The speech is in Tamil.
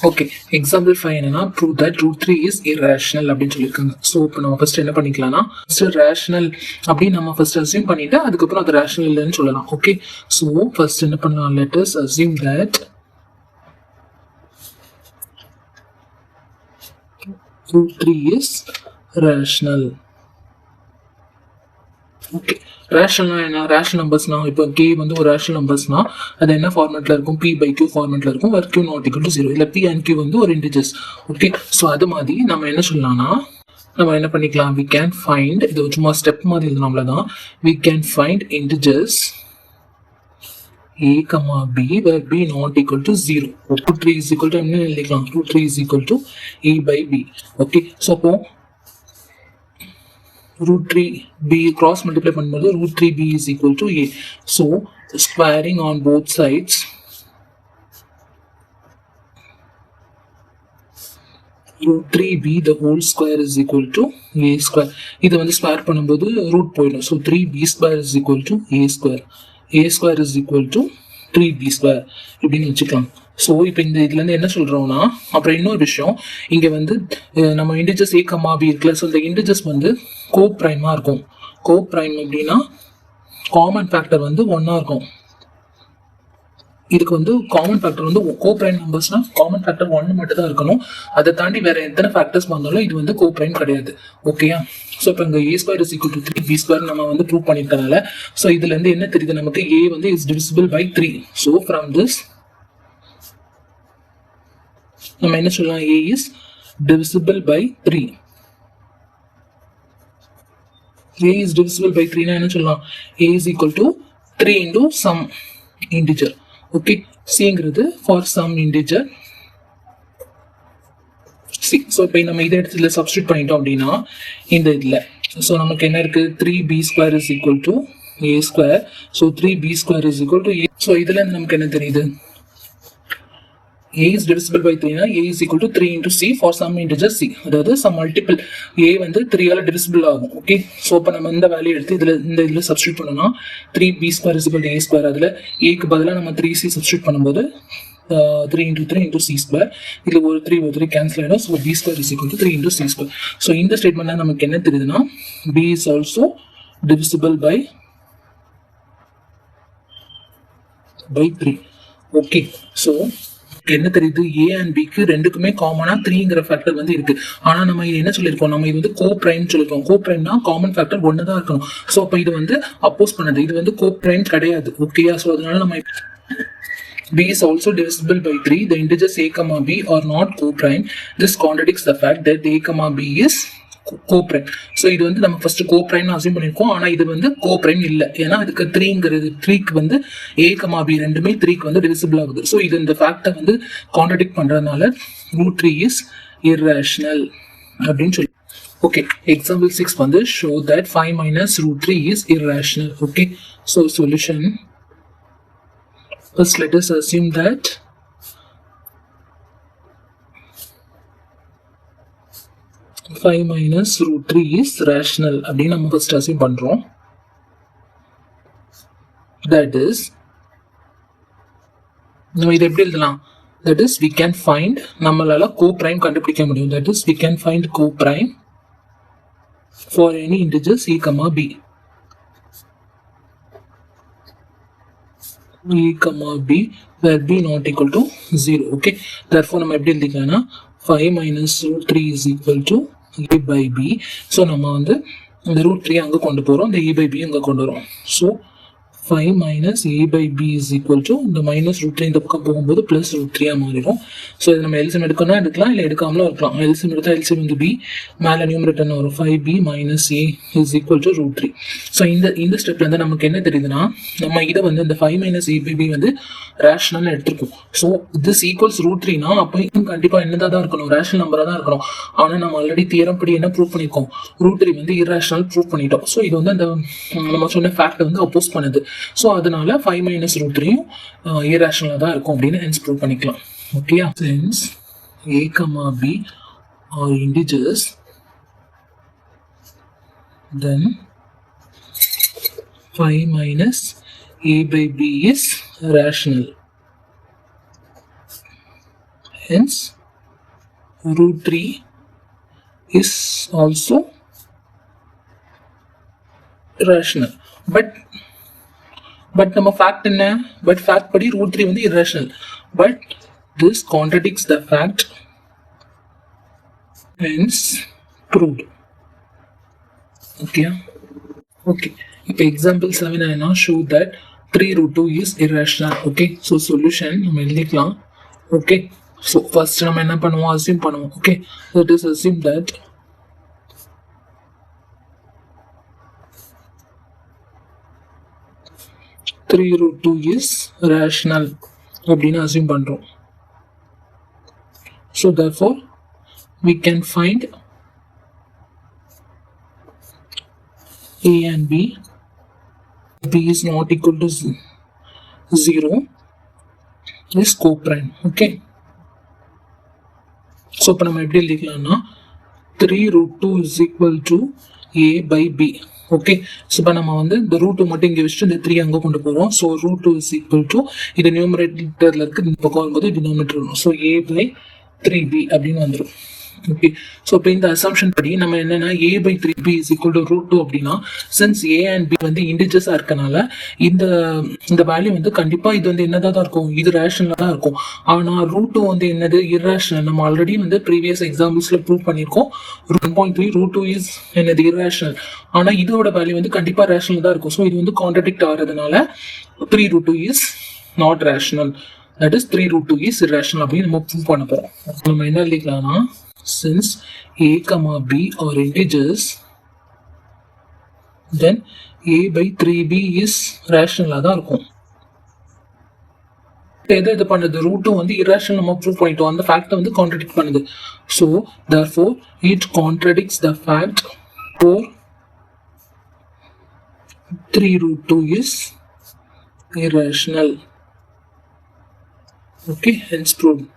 ஓகே, எக்ஸாம்பிள் 5 என்னன்னா prove that root 3 is irrational அப்படின்னு சொல்லியிருக்காங்க. ஸோ இப்போ நம்ம ஃபர்ஸ்ட் என்ன பண்ணிக்கலாம்னா ஃபர்ஸ்ட் ரேஷனல் அப்படின்னு நம்ம ஃபர்ஸ்ட் அசியூம் பண்ணிட்டு அதுக்கப்புறம் அது ரேஷனல் இல்லைன்னு சொல்லலாம். ஓகே, ஸோ ஃபர்ஸ்ட் என்ன பண்ணலாம், let us assume that root 3 is rational. Okay, ரேஷனல்னா என்ன, ரேஷனல் நம்பர்ஸ்னா இப்போ k வந்து ஒரு ரேஷனல் நம்பர்ஸ்னா அது என்ன ஃபார்மேட்ல இருக்கும், p/q ஃபார்மேட்ல இருக்கும், where q not equal to 0. இல்லை p and q வந்து ஒரு இன்டிஜர்ஸ். ஓகே, ஸோ அது மாதிரி நம்ம என்ன சொல்லலாம்னா நம்ம என்ன பண்ணிக்கலாம், we can find, இது சும்மா ஸ்டெப் மாதிரி எழுதணும்ல தான், we can find integers a, b where b not equal to 0. root 3 is equal to என்ன எழுதிக்கலாம், root 3 is equal to a/b. Okay, so அப்போ root 3b cross multiply பண்ணும்போது root 3b is equal to a. So squaring on both sides, root 3b the whole square is equal to a square. இது வந்து ஸ்கொயர் பண்ணும்போது ரூட் போயிடும். So 3b square is equal to a square. a square is equal to 3b square இப்படின்னு வச்சுக்கலாம். ஸோ இப்போ இந்த இதுலேருந்து என்ன சொல்கிறோம்னா, அப்புறம் இன்னொரு விஷயம், இங்கே வந்து நம்ம இன்டிஜர்ஸ் a, b இருக்குல்ல. ஸோ இந்த இன்டிஜர்ஸ் வந்து கோ ப்ரைமாக இருக்கும். கோ ப்ரைம் அப்படின்னா காமன் ஃபேக்டர் வந்து ஒன்றா இருக்கும். இதுக்கு வந்து காமன் ஃபேக்டர் வந்து கோ ப்ரைம் நம்பர்ஸ்னா காமன் ஃபேக்டர் 1 மட்டும் தான் இருக்கணும். அதை தாண்டி வேற எத்தனை ஃபேக்டர்ஸ் வந்தாலும் இது வந்து கோ ப்ரைம் கிடையாது. ஓகேயா, ஸோ இப்போ இங்கே a square is equal to 3b square நம்ம வந்து ப்ரூவ் பண்ணிருக்கனால ஸோ இதுல இருந்து என்ன தெரியுது நமக்கு, a வந்து is divisible by 3. So from this நம்ம என்ன சொல்லலாம், a is divisible by 3. a is divisible by 3 னா என்ன சொல்லலாம், a is equal to 3 into some integer. Okay, cங்கிறது for some integer C. So இப்போ நம்ம இதை இடத்துல சப்ஸ்டியூட் பண்ணிட்டோம் அப்படின்னா இந்த இதில் ஸோ நமக்கு என்ன இருக்கு, 3b square is equal to a square. So 3b square is equal to a. So இதுல இருந்து நமக்கு என்ன தெரியுது, a is divisible by 3 னா a is equal to 3 into c for some integer c. அதாவது some multiple a வந்து 3 ஆல divisible ஆகும். ஓகே, ஸோ இப்போ நம்ம இந்த வேல்யூ எடுத்து இதில் சப்ஸ்டியூட் பண்ணோம்னா 3b square is equal to a square. அதில் ஏக்கு பதிலாக நம்ம 3c சப்ஸ்டியூட் பண்ணும்போது 3 into 3 into c square. இதில் ஒரு 3 கேன்சல் ஆகிடும். So b square is equal to 3 into c square. So இந்த ஸ்டேட்மெண்ட்ல நமக்கு என்ன தெரியுதுன்னா b is also divisible by 3. Okay, so என்ன தெரியுது, a and b க்கு ரெண்டுக்குமே காமனா 3ங்கிற ஃபேக்டர் வந்து இருக்கு. ஆனா நம்ம இது என்ன சொல்லியிருக்கோம், நம்ம இது வந்து கோ பிரைம் சொல்லிருக்கோம். கோ பிரைம்னா காமன் ஃபேக்டர் 1 தான் இருக்கணும். ஸோ அப்போ இது வந்து அப்போஸ் பண்ணது, இது வந்து கோ பிரைம் கிடையாது. ஓகேயா, ஸோ அதனால நம்ம b is also divisible by 3. The integers a, b are not co-prime. This contradicts the fact that a, b is co-prime. So இது வந்து நம்ம ஃபர்ஸ்ட் co-prime அசியூம் பண்ணியிருக்கோம். ஆனால் இது வந்து co-prime இல்லை. ஏன்னா இதுக்கு 3க்கு வந்து a, b ரெண்டுமே 3க்கு வந்து divisible ஆகுது. ஸோ இது இந்த ஃபேக்டை வந்து கான்ட்ரடிக்ட் பண்ணுறதுனால root 3 is irrational அப்படின்னு சொல்லி. ஓகே, எக்ஸாம்பிள் 6 வந்து show that 5 minus root 3 is irrational. Okay, so solution, first let us assume that five minus root 3 is rational அப்படின்னு நம்ம first assume பண்றோம். That is, நம்ம இதை எப்படி எழுதலாம், that is we can find, நம்மளால co-prime கண்டுபிடிக்க முடியும். That is we can find co-prime for any integer c, b. a, b where b not equal to 0. Okay, therefore நம்ம எப்படி எழுதிக்கலாம்னா 5 minus root 3 is equal to a by b. So நம்ம வந்து இந்த root 3 அங்கே கொண்டு போகிறோம், இந்த a by b அங்கே கொண்டு வரோம். So 5 minus a by b is equal to இந்த minus root 3 இந்த பக்கம் போகும்போது plus root 3 மாறிடும். ஸோ இது நம்ம எல்சிஎம் எடுக்கணும்னா எடுக்கலாம், இல்லை எடுக்காமலும் இருக்கலாம். எல்சிஎம் எடுத்தால் எல்சிஎம் வந்து b, மேலே நியூமரேட்டர் வரும் 5b minus a is equal to root 3. So இந்த ஸ்டெப்ல இருந்து நமக்கு என்ன தெரியுதுன்னா, நம்ம இதை வந்து இந்த 5 minus a by b வந்து ரேஷனல் எடுத்திருக்கோம். ஸோ திஸ் ஈக்குவல்ஸ் root 3னா அப்போ கண்டிப்பாக என்னதான் தான் இருக்கணும், ரேஷனல் நம்பராக தான் இருக்கணும். ஆனால் நம்ம ஆல்ரெடி தியரம் படி என்ன ப்ரூவ் பண்ணியிருக்கோம், root 3 வந்து irrational ப்ரூவ் பண்ணிட்டோம். ஸோ இது வந்து அந்த நம்ம சொன்ன ஃபேக்ட் வந்து அப்போஸ் பண்ணுது. ஸோ அதனால 5 minus root 3யும் irrational தான் இருக்கும் அப்படின்னு ஹென்ஸ் ப்ரூவ் பண்ணிக்கலாம். ஓகேயா, since a, b are integers, then 5 minus a by b is rational. hence root 3 is also irrational. But நம்ம fact என்ன? But fact படி root 3 வந்து irrational. But this contradicts the fact, hence proved. Okay. Okay. இப்போ example 7 என்ன? Show that 3 root 2 is irrational. Okay. So solution நம்ம எழுதிக்கலாம். Okay. So first நம்ம என்ன பண்ணுவோம்? Assume பண்ணுவோம். Okay. Let us assume that 3 root 2 is rational அப்படின்னு assume பண்றோம். So therefore we can find A and B. B is not equal to 0 is co-prime. Okay. So இப்போ நம்ம எப்படி எழுதிக்கலாம்னா 3 root 2 is equal to A by B. Okay. So இப்போ நம்ம வந்து இந்த ரூட் மட்டும் இங்கே வச்சுட்டு இந்த 3 அங்கே கொண்டு போகிறோம். So root 2 is equal to இது நியூமரேட்டரில் இருக்குது, இந்த பக்கம் வரும்போது டினாமினேட்டர் வரும். ஸோ A by 3B அப்படின்னு வந்துடும். ஓகே. ஸோ இப்போ இந்த அசம்ஷன் படி நம்ம என்னன்னா A by 3B is equal to root 2 அப்படின்னா சின்ஸ் A and B வந்து இண்டிஜர்ஸாக இருக்கனால இந்த வேல்யூ வந்து கண்டிப்பாக இது வந்து என்னதான் தான் இருக்கும், இது ரேஷனலாக தான் இருக்கும். ஆனால் ரூட் 2 வந்து என்னது இர்ரேஷனல். நம்ம ஆல்ரெடி வந்து ப்ரீவியஸ் எக்ஸாம்பிள்ஸில் ப்ரூவ் பண்ணியிருக்கோம். 1.3 root 2 இஸ் என்னது இர்ரேஷனல். ஆனால் இதோட வேல்யூ வந்து கண்டிப்பாக ரேஷனல் தான் இருக்கும். ஸோ இது வந்து கான்ட்ரடிக்ட் ஆகிறதுனால 3 root 2 is not rational. That is 3 root 2 is irrational அப்படின்னு நம்ம ப்ரூவ் பண்ண போகிறோம். நம்ம என்ன எழுதிக்கலாம்னா since A, B are integers, then A by 3B is rational தான் இருக்கும். இது பண்ணுது root 2 வந்து irrational நம்ம ப்ரூவ் பண்ணிட்டோம். அந்த ஃபேக்ட் வந்து கான்ட்ரடிக்ட் பண்ணுது. So therefore it contradicts the fact for 3 root 2 is irrational. Okay, hence proved.